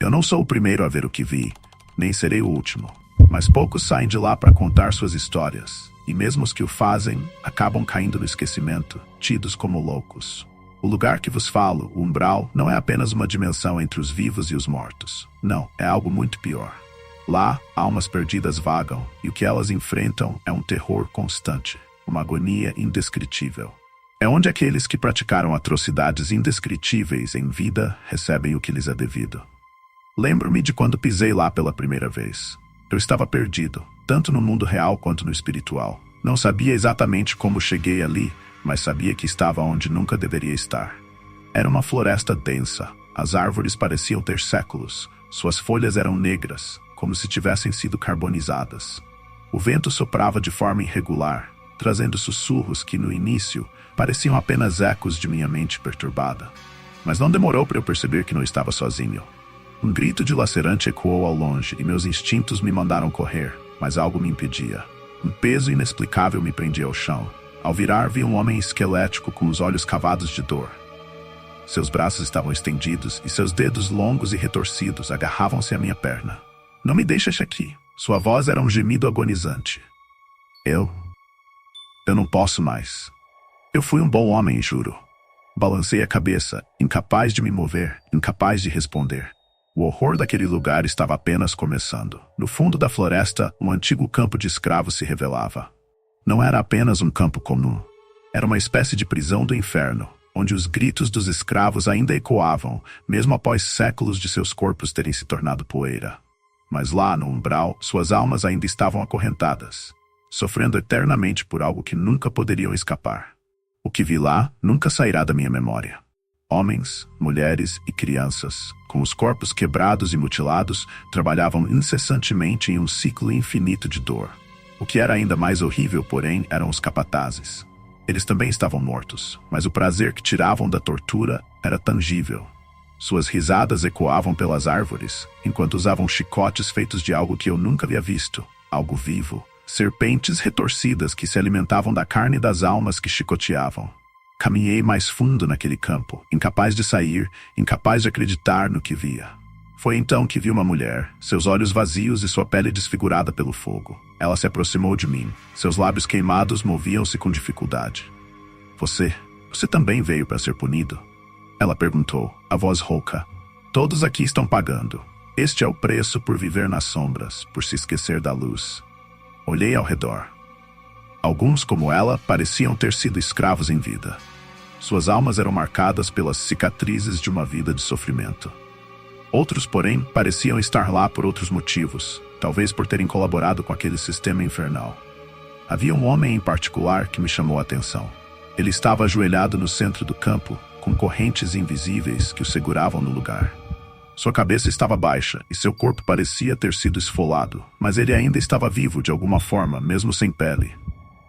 Eu não sou o primeiro a ver o que vi, nem serei o último. Mas poucos saem de lá para contar suas histórias, e mesmo os que o fazem, acabam caindo no esquecimento, tidos como loucos. O lugar que vos falo, o umbral, não é apenas uma dimensão entre os vivos e os mortos. Não, é algo muito pior. Lá, almas perdidas vagam, e o que elas enfrentam é um terror constante, uma agonia indescritível. É onde aqueles que praticaram atrocidades indescritíveis em vida recebem o que lhes é devido. Lembro-me de quando pisei lá pela primeira vez. Eu estava perdido, tanto no mundo real quanto no espiritual. Não sabia exatamente como cheguei ali, mas sabia que estava onde nunca deveria estar. Era uma floresta densa. As árvores pareciam ter séculos. Suas folhas eram negras, como se tivessem sido carbonizadas. O vento soprava de forma irregular, trazendo sussurros que, no início, pareciam apenas ecos de minha mente perturbada. Mas não demorou para eu perceber que não estava sozinho. Um grito dilacerante ecoou ao longe e meus instintos me mandaram correr, mas algo me impedia. Um peso inexplicável me prendia ao chão. Ao virar, vi um homem esquelético com os olhos cavados de dor. Seus braços estavam estendidos e seus dedos longos e retorcidos agarravam-se à minha perna. Não me deixes aqui. Sua voz era um gemido agonizante. Eu não posso mais. Eu fui um bom homem, juro. Balancei a cabeça, incapaz de me mover, incapaz de responder. O horror daquele lugar estava apenas começando. No fundo da floresta, um antigo campo de escravos se revelava. Não era apenas um campo comum. Era uma espécie de prisão do inferno, onde os gritos dos escravos ainda ecoavam, mesmo após séculos de seus corpos terem se tornado poeira. Mas lá, no umbral, suas almas ainda estavam acorrentadas, sofrendo eternamente por algo que nunca poderiam escapar. O que vi lá nunca sairá da minha memória. Homens, mulheres e crianças, com os corpos quebrados e mutilados, trabalhavam incessantemente em um ciclo infinito de dor. O que era ainda mais horrível, porém, eram os capatazes. Eles também estavam mortos, mas o prazer que tiravam da tortura era tangível. Suas risadas ecoavam pelas árvores, enquanto usavam chicotes feitos de algo que eu nunca havia visto, algo vivo. Serpentes retorcidas que se alimentavam da carne das almas que chicoteavam. Caminhei mais fundo naquele campo, incapaz de sair, incapaz de acreditar no que via. Foi então que vi uma mulher, seus olhos vazios e sua pele desfigurada pelo fogo. Ela se aproximou de mim. Seus lábios queimados moviam-se com dificuldade. Você também veio para ser punido? Ela perguntou, a voz rouca. Todos aqui estão pagando. Este é o preço por viver nas sombras, por se esquecer da luz. Olhei ao redor. Alguns, como ela, pareciam ter sido escravos em vida. Suas almas eram marcadas pelas cicatrizes de uma vida de sofrimento. Outros, porém, pareciam estar lá por outros motivos, talvez por terem colaborado com aquele sistema infernal. Havia um homem em particular que me chamou a atenção. Ele estava ajoelhado no centro do campo, com correntes invisíveis que o seguravam no lugar. Sua cabeça estava baixa e seu corpo parecia ter sido esfolado, mas ele ainda estava vivo de alguma forma, mesmo sem pele.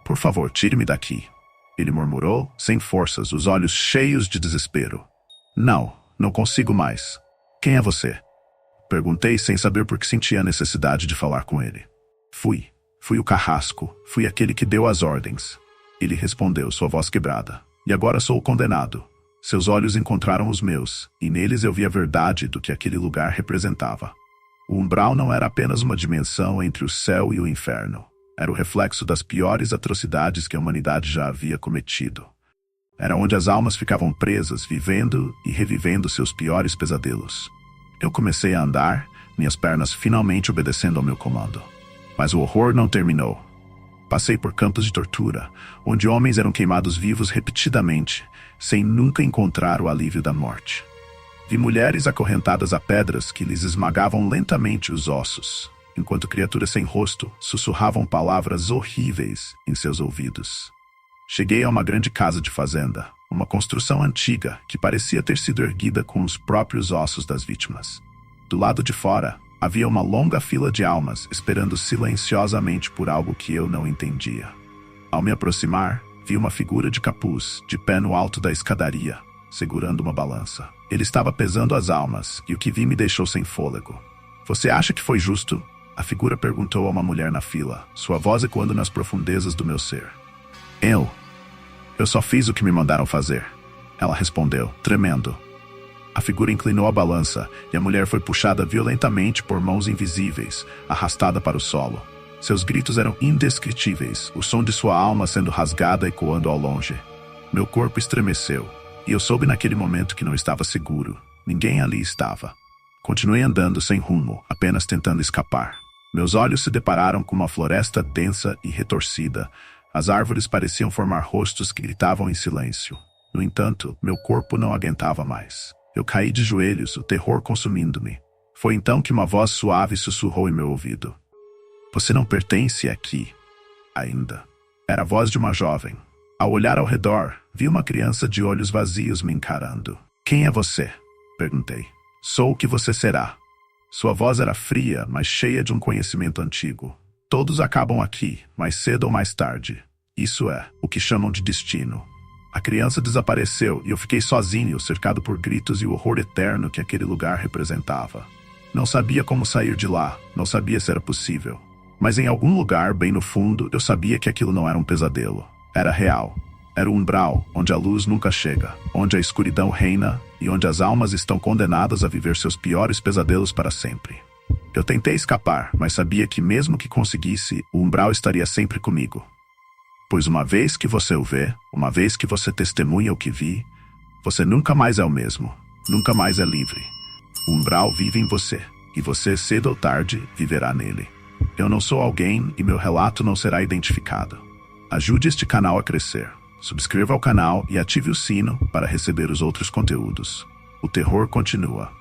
Por favor, tire-me daqui, ele murmurou, sem forças, os olhos cheios de desespero. Não consigo mais. Quem é você? Perguntei sem saber por que sentia a necessidade de falar com ele. Fui o carrasco, fui aquele que deu as ordens. Ele respondeu, sua voz quebrada. E agora sou o condenado. Seus olhos encontraram os meus, e neles eu vi a verdade do que aquele lugar representava. O umbral não era apenas uma dimensão entre o céu e o inferno. Era o reflexo das piores atrocidades que a humanidade já havia cometido. Era onde as almas ficavam presas, vivendo e revivendo seus piores pesadelos. Eu comecei a andar, minhas pernas finalmente obedecendo ao meu comando. Mas o horror não terminou. Passei por campos de tortura, onde homens eram queimados vivos repetidamente, sem nunca encontrar o alívio da morte. Vi mulheres acorrentadas a pedras que lhes esmagavam lentamente os ossos, enquanto criaturas sem rosto sussurravam palavras horríveis em seus ouvidos. Cheguei a uma grande casa de fazenda, uma construção antiga que parecia ter sido erguida com os próprios ossos das vítimas. Do lado de fora, havia uma longa fila de almas esperando silenciosamente por algo que eu não entendia. Ao me aproximar, vi uma figura de capuz, de pé no alto da escadaria, segurando uma balança. Ele estava pesando as almas, e o que vi me deixou sem fôlego. Você acha que foi justo? A figura perguntou a uma mulher na fila, sua voz ecoando nas profundezas do meu ser. Eu só fiz o que me mandaram fazer. Ela respondeu, tremendo. A figura inclinou a balança, e a mulher foi puxada violentamente por mãos invisíveis, arrastada para o solo. Seus gritos eram indescritíveis, o som de sua alma sendo rasgada ecoando ao longe. Meu corpo estremeceu, e eu soube naquele momento que não estava seguro. Ninguém ali estava. Continuei andando sem rumo, apenas tentando escapar. Meus olhos se depararam com uma floresta densa e retorcida. As árvores pareciam formar rostos que gritavam em silêncio. No entanto, meu corpo não aguentava mais. Eu caí de joelhos, o terror consumindo-me. Foi então que uma voz suave sussurrou em meu ouvido. Você não pertence aqui, ainda. Era a voz de uma jovem. Ao olhar ao redor, vi uma criança de olhos vazios me encarando. Quem é você? Perguntei. Sou o que você será. Sua voz era fria, mas cheia de um conhecimento antigo. Todos acabam aqui, mais cedo ou mais tarde. Isso é o que chamam de destino. A criança desapareceu e eu fiquei sozinho, cercado por gritos e o horror eterno que aquele lugar representava. Não sabia como sair de lá, não sabia se era possível. Mas em algum lugar, bem no fundo, eu sabia que aquilo não era um pesadelo. Era real. Era o umbral, onde a luz nunca chega, onde a escuridão reina e onde as almas estão condenadas a viver seus piores pesadelos para sempre. Eu tentei escapar, mas sabia que mesmo que conseguisse, o umbral estaria sempre comigo. Pois uma vez que você o vê, uma vez que você testemunha o que vi, você nunca mais é o mesmo, nunca mais é livre. O umbral vive em você, e você, cedo ou tarde, viverá nele. Eu não sou alguém e meu relato não será identificado. Ajude este canal a crescer. Subscreva ao canal e ative o sino para receber os outros conteúdos. O terror continua.